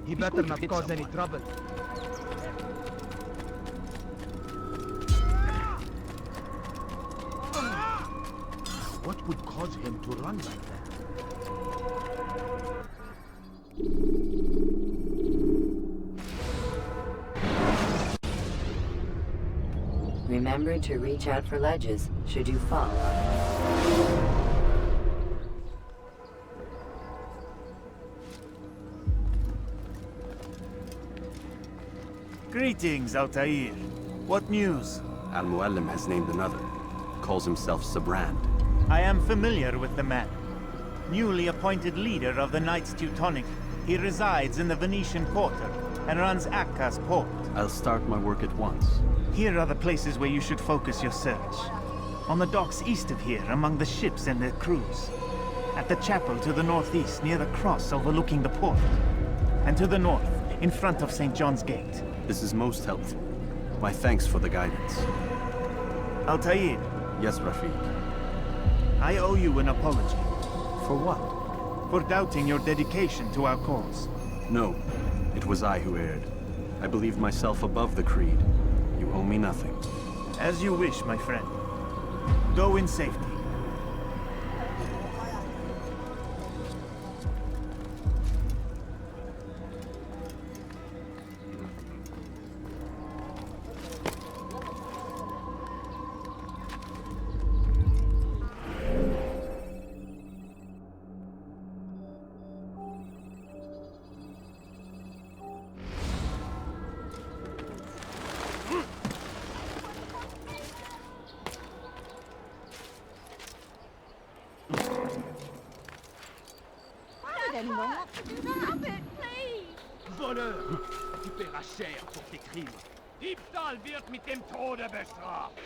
He better not cause any trouble. What would cause him to run like that? Remember to reach out for ledges should you fall. Greetings, Altair. What news? Al-Muallim has named another. Calls himself Sabrand. I am familiar with the man. Newly appointed leader of the Knights Teutonic, he resides in the Venetian Quarter and runs Acre's port. I'll start my work at once. Here are the places where you should focus your search. On the docks east of here, among the ships and their crews. At the chapel to the northeast, near the cross overlooking the port. And to the north, in front of St. John's Gate. This is most helpful. My thanks for the guidance. Altair, Yes, Rafiq. I owe you an apology. For what? For doubting your dedication to our cause. No, it was I who erred. I believed myself above the creed. You owe me nothing. As you wish, my friend. Go in safety. Stop it, please! Voleur! Tu paieras cher pour tes crimes. Diebstahl wird mit dem Tode bestraft.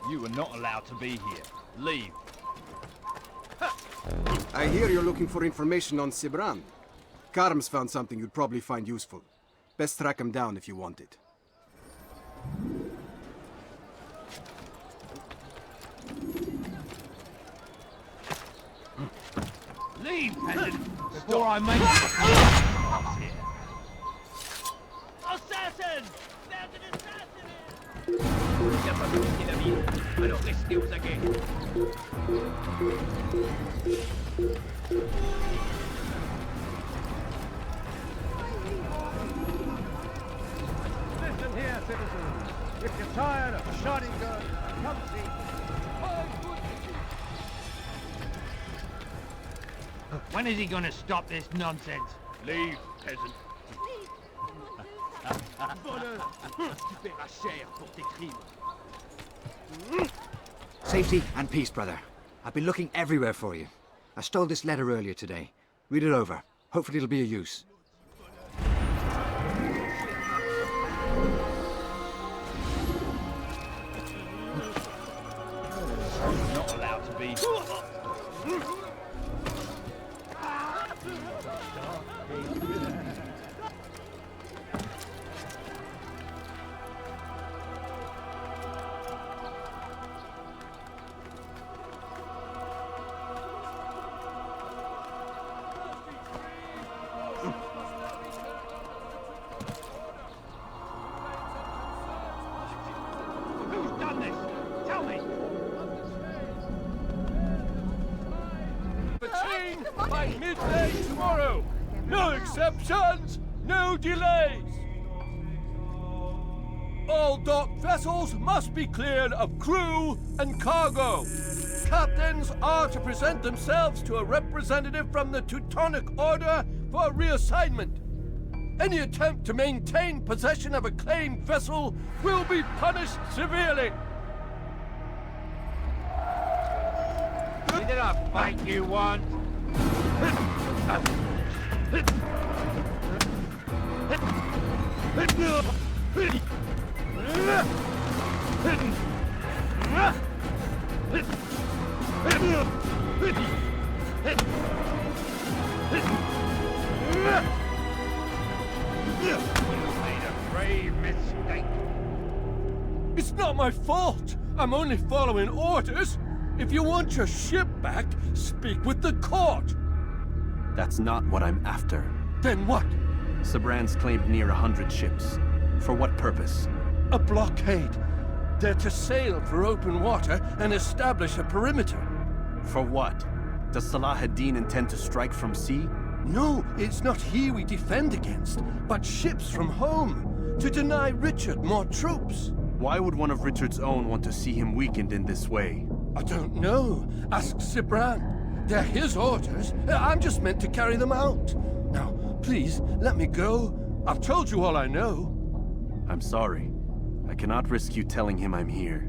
You are not allowed to be here. Leave. I hear you're looking for information on Sibran. Karm's found something you'd probably find useful. Best track him down if you want it. Leave, peasant, before I make you here. Assassin! There's an assassin! Il n'y a pas de quitter la ville, alors restez aux aguets. Listen here, citizens. If you're tired of shoddy guns, come see. When is he gonna stop this nonsense? Leave, peasant. Voleur! Tu paieras cher pour tes crimes. Safety and peace, brother. I've been looking everywhere for you. I stole this letter earlier today. Read it over. Hopefully it'll be of use. Not allowed to be. interceptions, no delays. All docked vessels must be cleared of crew and cargo. Captains are to present themselves to a representative from the Teutonic Order for reassignment. Any attempt to maintain possession of a claimed vessel will be punished severely. Is it a fight you want? You made a grave mistake. It's not my fault. I'm only following orders. If you want your ship back, speak with the court. That's not what I'm after. Then what? Sabran's claimed near 100 ships. For what purpose? A blockade. They're to sail for open water and establish a perimeter. For what? Does Salah ad-Din intend to strike from sea? No, it's not he we defend against, but ships from home, to deny Richard more troops. Why would one of Richard's own want to see him weakened in this way? I don't know. Ask Sibran. They're his orders. I'm just meant to carry them out. Now, please, let me go. I've told you all I know. I'm sorry. I cannot risk you telling him I'm here.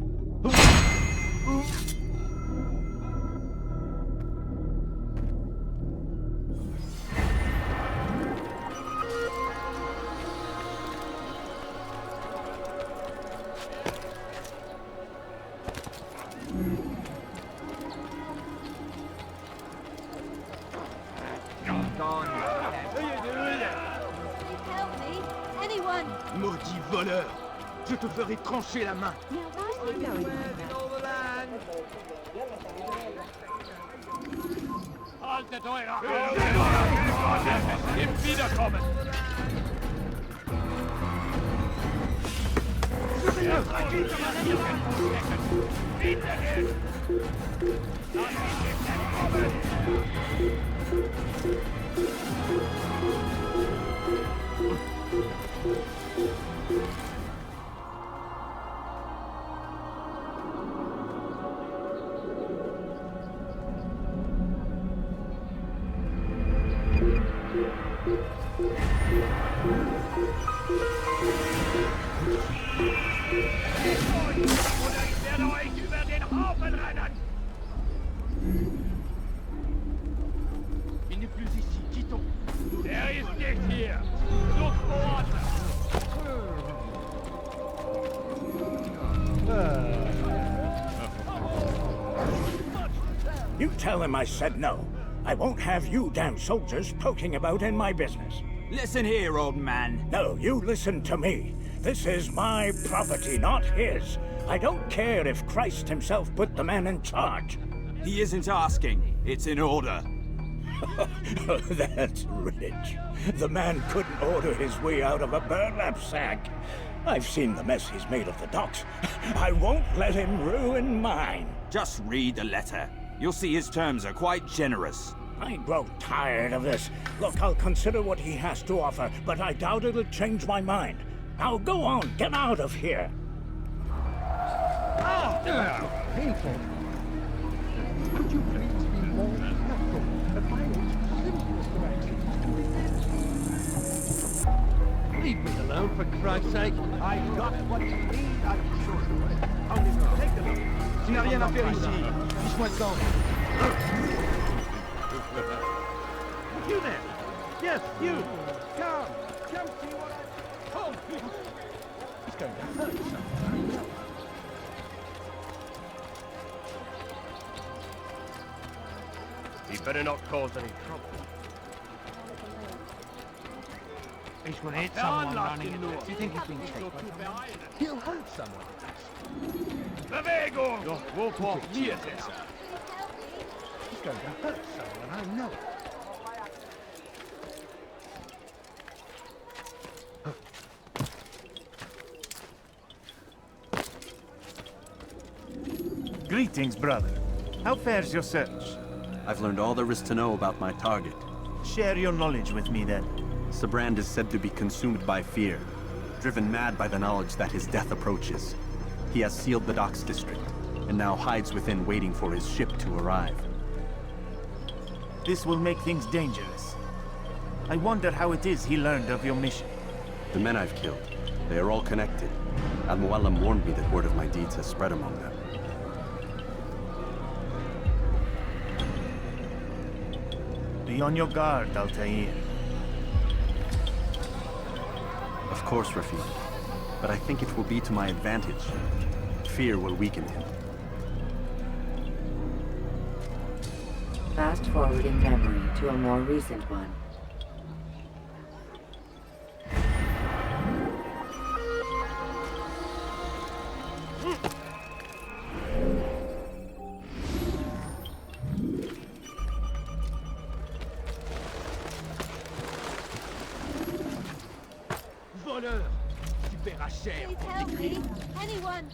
Help me! Anyone! Maudit voleur! Je te ferai trancher la main! Now where's he going? Haltet eure Im Wiederkommen! Hintergehen! Lass mich entkommen! Oder ich werde euch über den Haufen rennen! Il n'est plus ici, quittons! Er ist nicht hier! Sucht woanders! You tell him I said no. I won't have you damn soldiers poking about in my business. Listen here, old man. No, you listen to me. This is my property, not his. I don't care if Christ himself put the man in charge. He isn't asking. It's in order. That's rich. The man couldn't order his way out of a burlap sack. I've seen the mess he's made of the docks. I won't let him ruin mine. Just read the letter. You'll see his terms are quite generous. I grow tired of this. Look, I'll consider what he has to offer, but I doubt it'll change my mind. Now go on, get out of here. Painful. Could you please be more careful? The violence leave me alone, for Christ's sake. I got what you need, I'm sure. Only take the lead. Tu n'as rien à faire ici. Fiche-moi le camp. You there? Yes, you. Come see what I... Oh, he's going to hurt someone. He better not cause any trouble. He's going to hit someone running it. Do you think he's been taken? He'll hurt someone. Bewegung! Doch, wo portiert er? He's going to hurt someone, I know it. Greetings, brother. How fares your search? I've learned all there is to know about my target. Share your knowledge with me, then. Sibrand is said to be consumed by fear, driven mad by the knowledge that his death approaches. He has sealed the docks district, and now hides within waiting for his ship to arrive. This will make things dangerous. I wonder how it is he learned of your mission. The men I've killed, they are all connected. Al-Mualim warned me that word of my deeds has spread among them. Be on your guard, Altair. Of course, Rafik. But I think it will be to my advantage. Fear will weaken him. Fast forward in memory to a more recent one. Voleur! Tu paieras cher. Please help me! Anyone!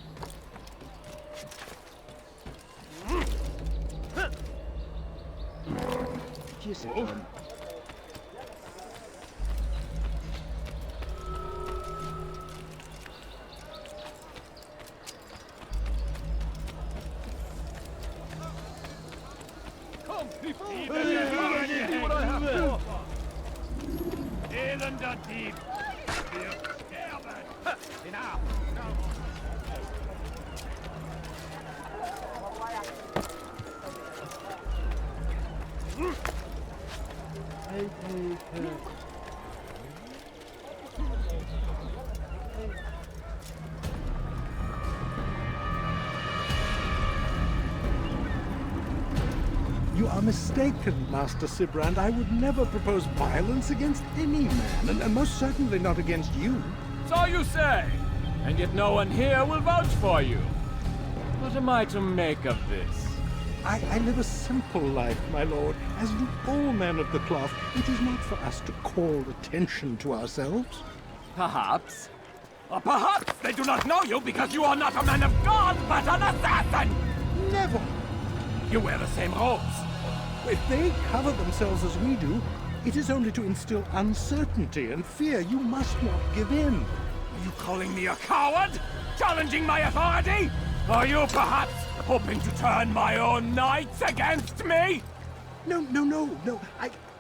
Qui est cet homme? Come, people! See what I have to offer! Elender Dieb! Wir sterben! Enough! You are mistaken, Master Sibrand. I would never propose violence against any man, and most certainly not against you. So you say, and yet no one here will vouch for you. What am I to make of this? I live a simple life, my lord. As do all men of the cloth, it is not for us to call attention to ourselves. Perhaps. Or perhaps they do not know you because you are not a man of God, but an assassin! Never! You wear the same robes. If they cover themselves as we do, it is only to instill uncertainty and fear. You must not give in. Are you calling me a coward? Challenging my authority? Are you perhaps hoping to turn my own knights against me? No.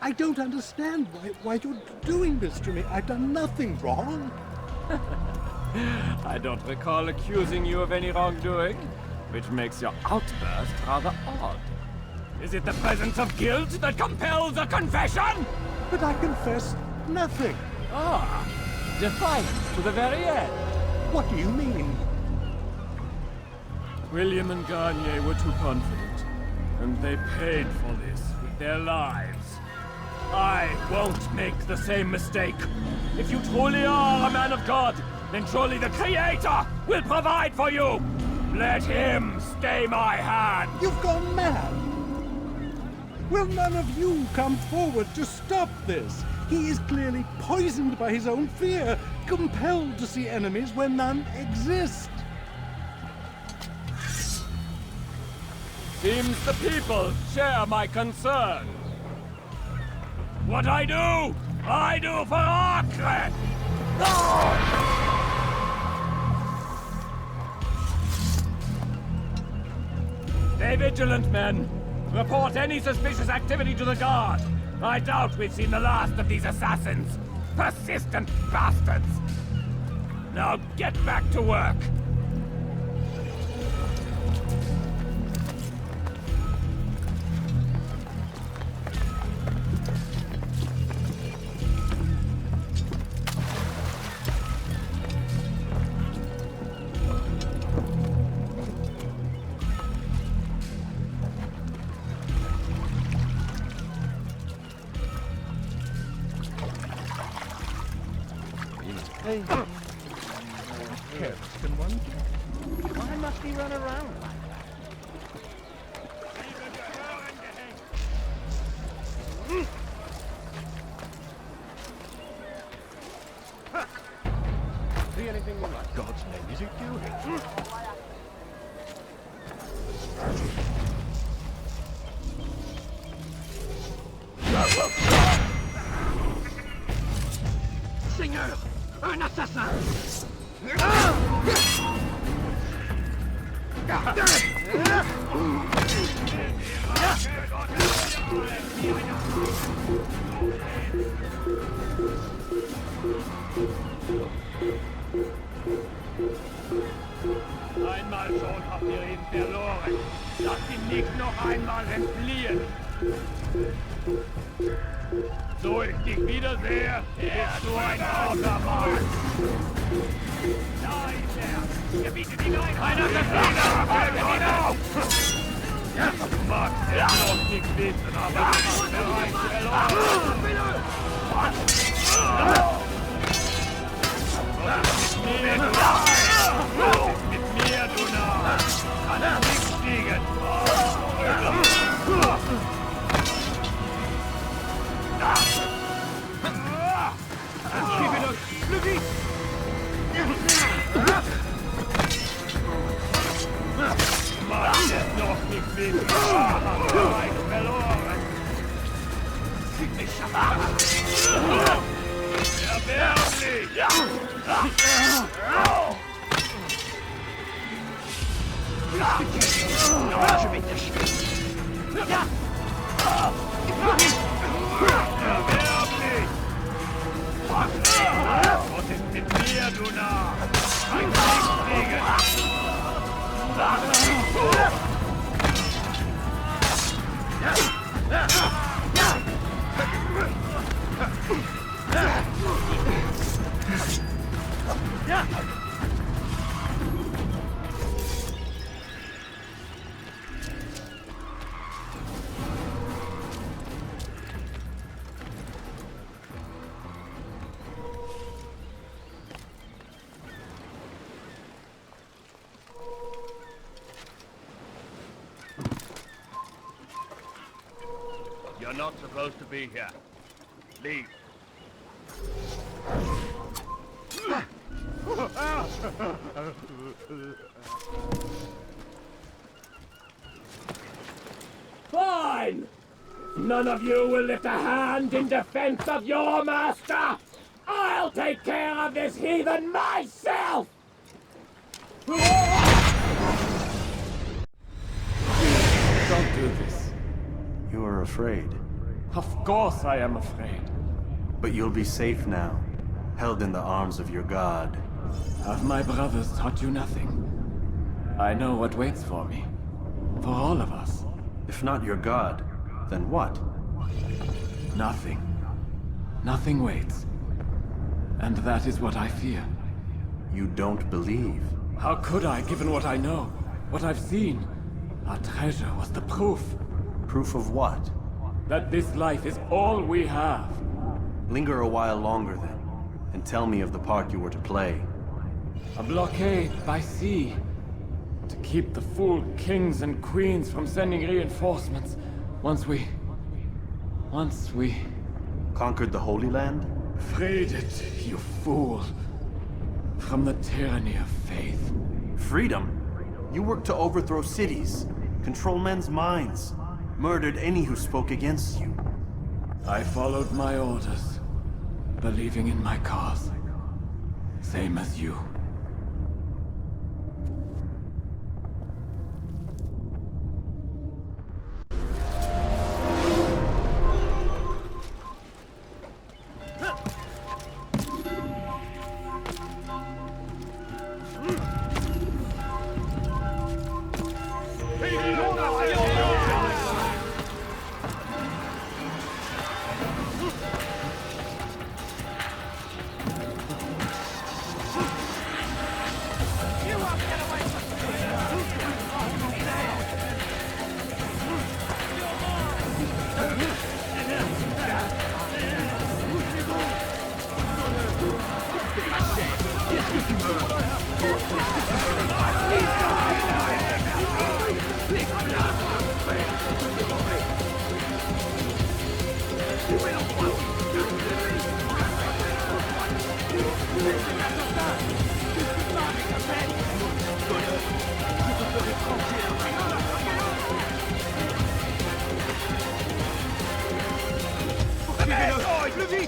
I don't understand why you're doing this to me. I've done nothing wrong. I don't recall accusing you of any wrongdoing, which makes your outburst rather odd. Is it the presence of guilt that compels a confession? But I confess nothing. Ah, defiant to the very end. What do you mean? William and Garnier were too confident, and they paid for this with their lives. I won't make the same mistake. If you truly are a man of God, then surely the Creator will provide for you. Let him stay my hand. You've gone mad. Will none of you come forward to stop this? He is clearly poisoned by his own fear, compelled to see enemies where none exist. Seems the people share my concern. What I do for Acre! Stay vigilant, men. Report any suspicious activity to the guard. I doubt we've seen the last of these assassins. Persistent bastards. Now get back to work. Hey, careless can one be? Why must he run around like that? See anything in like God's name is he doing? Un assassin! Einmal schon habt ihr ihn verloren. Lasst ihn nicht noch einmal entfliehen. So ich dich wiedersehe, bist du ein harter Mann. Da ist er. Gebietet ihn ein. Einer der Flieger! Ja, du magst es noch nicht wissen, aber du hast bereits verloren. Mit mir, du Narr! Kannst nicht fliegen! Suivez-le! Plus vite! Magst es noch nicht wissen, hast bereits verloren! Erbärmlich! Je vais t'achever! Erbärmlich! Was ist mit mir, du Narr? Ein Kriegsfliegen! You're not supposed to be here. Leave. Fine! None of you will lift a hand in defense of your master! I'll take care of this heathen myself! Don't do this. You are afraid. Of course I am afraid. But you'll be safe now, held in the arms of your god. Have my brothers taught you nothing? I know what waits for me. For all of us. If not your god, then what? Nothing. Nothing waits. And that is what I fear. You don't believe. How could I, given what I know? What I've seen? Our treasure was the proof. Proof of what? That this life is all we have. Linger a while longer then, and tell me of the part you were to play. A blockade by sea. To keep the fool kings and queens from sending reinforcements. Once we... Conquered the Holy Land? Freed it, you fool. From the tyranny of faith. Freedom? You worked to overthrow cities, control men's minds, murdered any who spoke against you. I followed my orders, believing in my cause. Same as you.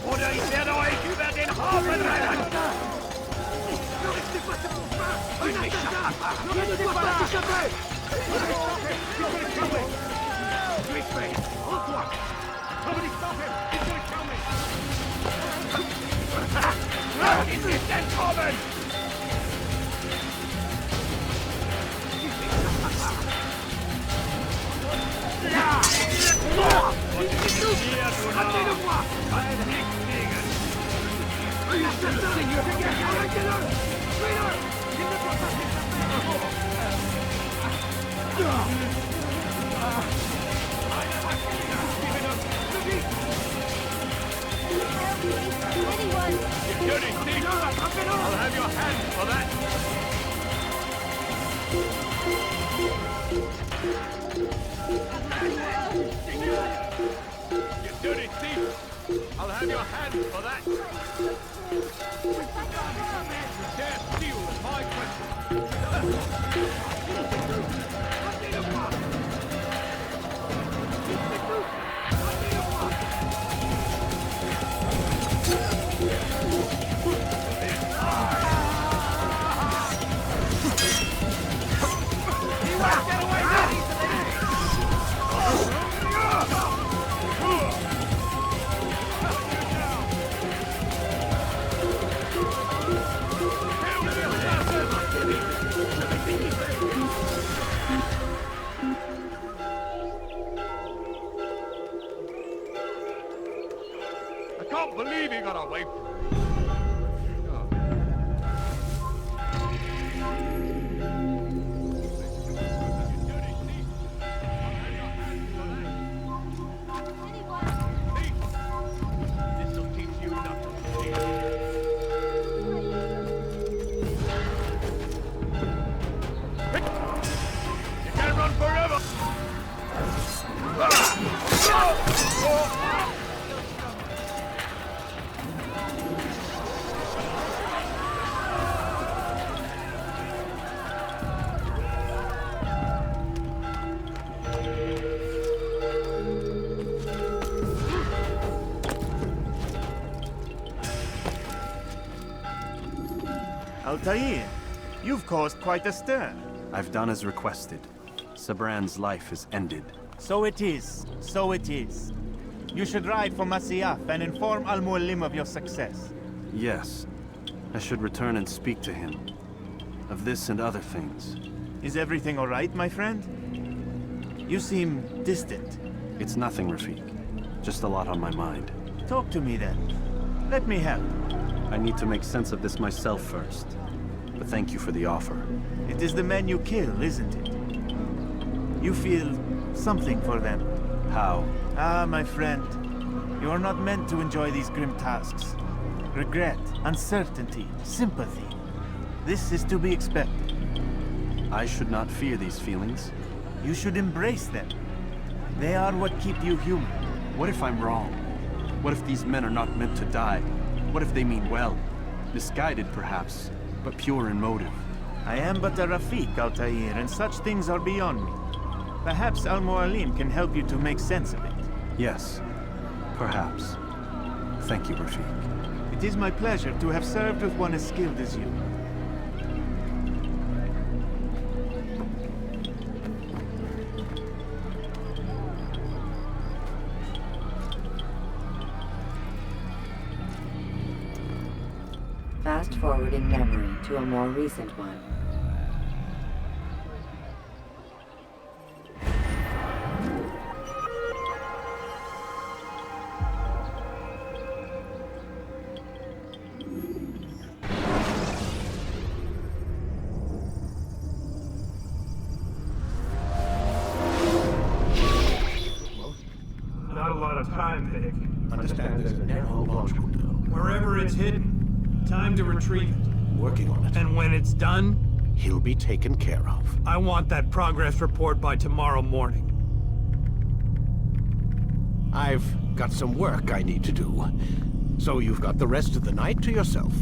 Oder ich werde euch über den Haufen rennen! Somebody stop him! He's gonna kill me! Is this then common? Anyone? You dirty thief! I'll have your hand for that! You dirty thief! I'll have your hand for that! You dare steal is my question! I can't believe he got away from me. This'll teach you not to steal. You can't run forever! Altair, you've caused quite a stir. I've done as requested. Sabran's life is ended. So it is. So it is. You should ride for Masyaf and inform Al-Mualim of your success. Yes. I should return and speak to him. Of this and other things. Is everything all right, my friend? You seem distant. It's nothing, Rafiq. Just a lot on my mind. Talk to me then. Let me help. I need to make sense of this myself first. But thank you for the offer. It is the men you kill, isn't it? You feel something for them. How? Ah, my friend. You are not meant to enjoy these grim tasks. Regret, uncertainty, sympathy. This is to be expected. I should not fear these feelings. You should embrace them. They are what keep you human. What if I'm wrong? What if these men are not meant to die? What if they mean well? Misguided, perhaps, but pure in motive. I am but a Rafiq, Altair, and such things are beyond me. Perhaps Al-Mualim can help you to make sense of it. Yes, perhaps. Thank you, Rafiq. It is my pleasure to have served with one as skilled as you. Fast forwarding memory to a more recent one. Not a lot of time, Vic. Understand there's a narrow launch window. Wherever it's hidden, time to retrieve it. Working on it. And when it's done, He'll be taken care of. I want that progress report by tomorrow morning. I've got some work I need to do. So you've got the rest of the night to yourself.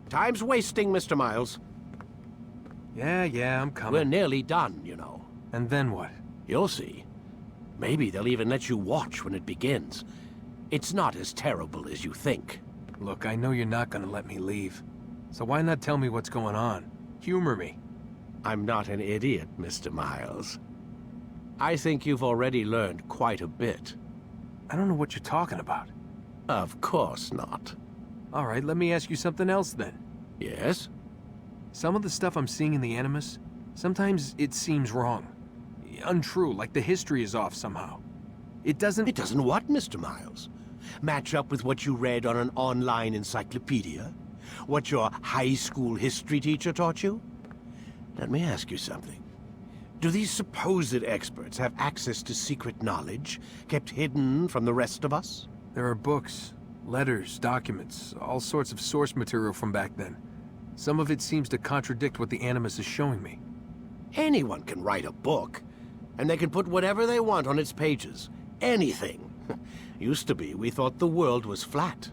Time's wasting, Mr. Miles. Yeah, I'm coming. We're nearly done, you know. And then what? You'll see. Maybe they'll even let you watch when it begins. It's not as terrible as you think. Look, I know you're not gonna let me leave. So why not tell me what's going on? Humor me. I'm not an idiot, Mr. Miles. I think you've already learned quite a bit. I don't know what you're talking about. Of course not. All right, let me ask you something else then. Yes? Some of the stuff I'm seeing in the Animus, sometimes it seems wrong. Untrue, like the history is off somehow. It doesn't... It doesn't what, Mr. Miles? Match up with what you read on an online encyclopedia? What your high school history teacher taught you? Let me ask you something. Do these supposed experts have access to secret knowledge kept hidden from the rest of us? There are books, letters, documents, all sorts of source material from back then. Some of it seems to contradict what the Animus is showing me. Anyone can write a book, and they can put whatever they want on its pages. Anything. Used to be, we thought the world was flat.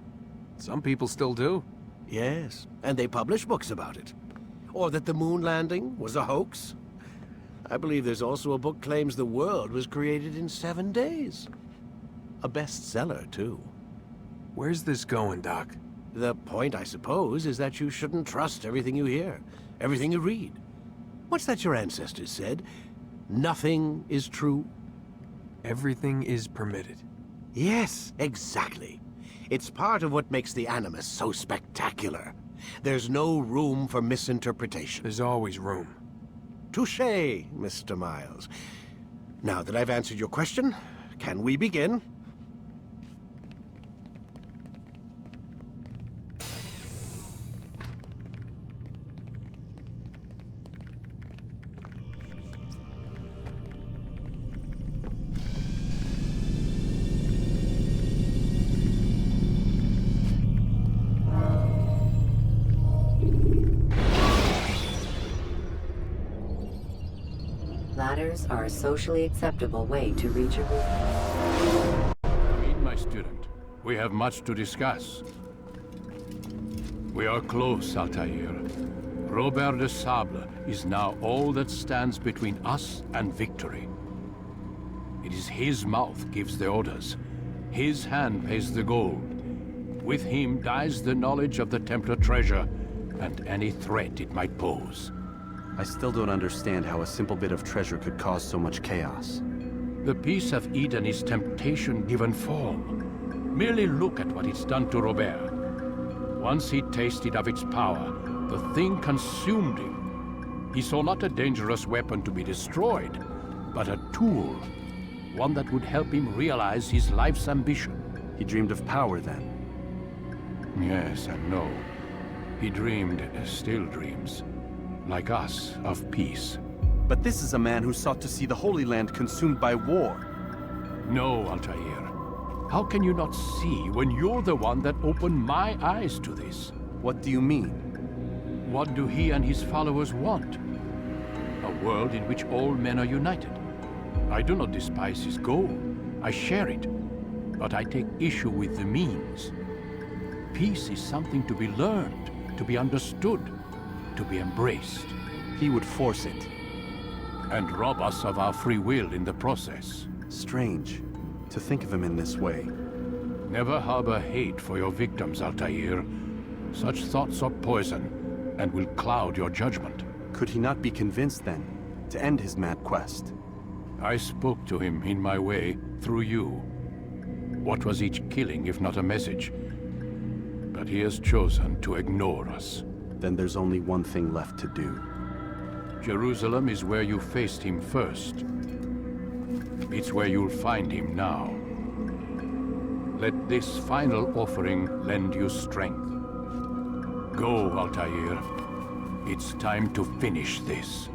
Some people still do. Yes, and they publish books about it. Or that the moon landing was a hoax. I believe there's also a book claims the world was created in 7 days. A bestseller, too. Where's this going, Doc? The point, I suppose, is that you shouldn't trust everything you hear, everything you read. What's that your ancestors said? Nothing is true? Everything is permitted. Yes, exactly. It's part of what makes the Animus so spectacular. There's no room for misinterpretation. There's always room. Touché, Mr. Miles. Now that I've answered your question, can we begin? Ladders are a socially acceptable way to reach a roof. Meet my student. We have much to discuss. We are close, Altair. Robert de Sable is now all that stands between us and victory. It is his mouth gives the orders. His hand pays the gold. With him dies the knowledge of the Templar treasure and any threat it might pose. I still don't understand how a simple bit of treasure could cause so much chaos. The peace of Eden is temptation given form. Merely look at what it's done to Robert. Once he tasted of its power, the thing consumed him. He saw not a dangerous weapon to be destroyed, but a tool. One that would help him realize his life's ambition. He dreamed of power then? Yes and no. He dreamed, still dreams. Like us, of peace. But this is a man who sought to see the Holy Land consumed by war. No, Altair. How can you not see when you're the one that opened my eyes to this? What do you mean? What do he and his followers want? A world in which all men are united. I do not despise his goal. I share it. But I take issue with the means. Peace is something to be learned, to be understood, to be embraced. He would force it. And rob us of our free will in the process. Strange to think of him in this way. Never harbor hate for your victims, Altair. Such thoughts are poison and will cloud your judgment. Could he not be convinced, then, to end his mad quest? I spoke to him in my way, through you. What was each killing if not a message? But he has chosen to ignore us. Then there's only one thing left to do. Jerusalem is where you faced him first. It's where you'll find him now. Let this final offering lend you strength. Go, Altair. It's time to finish this.